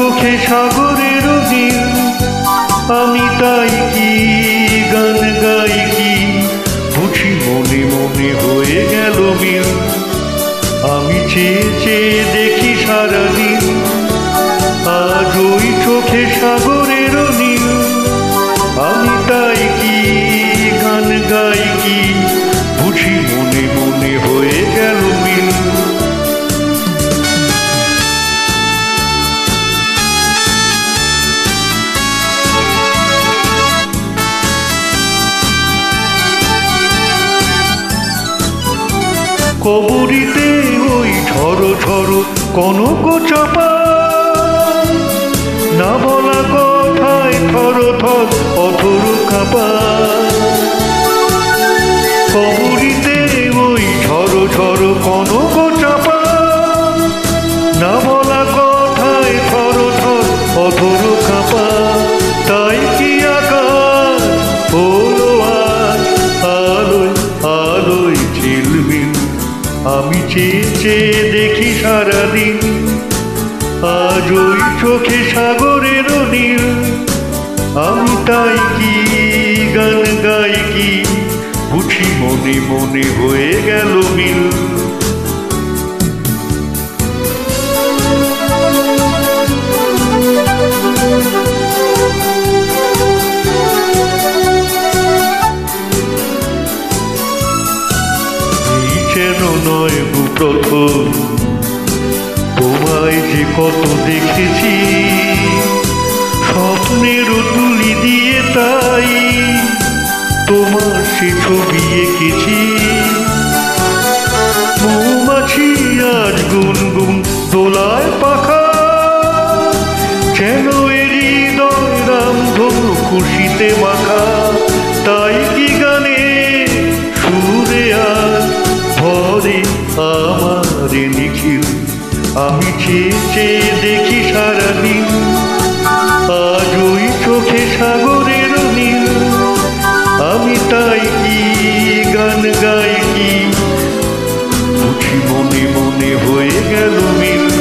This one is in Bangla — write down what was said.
চোখে সাগরের নীল, আমি তাই কি গান গাই কি বুঝি মনে মনে হয়ে গেল মিল। আমি চেয়ে চেয়ে দেখি সারাদিন, আজ ওই চোখে সাগরের নীল, আমি তাই কি গান গাই কি বুঝি মনে মনে হয়ে গেল মিল। কবরীতে ওই ঝড়ো ঝড়ো কনক চাপা, না বলা কথায় থর থর অথর কাঁপা। কবরীতে ওই ঝড়ো ঝড়ো কনক চাপা, না বলা কথায় থর থর অথর কাঁপা। তাই কি আকাশ হলো আজ আলোয় আলোয় ঝিলমিল, আমি চেয়ে চেয়ে দেখি সারাদিন, আজ ওই চোখে সাগরের নীল, আমি তাই কি গান গাই কি বুঝি মনে মনে হয়ে গেল মিল। যেন নয় প্রথম তোমায় যে কত দেখেছি, স্বপ্নের তুলি দিয়ে তাই তোমার সে ছবি এঁকেছি। মৌমাছি আজ গুনগুন দোলায় পাখা, যেন এরই হৃদয় রামধনু খুশিতে মাখা। তাই কি গানে সুরে আজ ভরে আমার নিখিল, আমি চেয়ে চেয়ে দেখি সারাদিন, আজ ওই চোখে সাগরের নীল, আমি তাই কি গান গাই কি বুঝি মনে মনে হয়ে গেল মিল।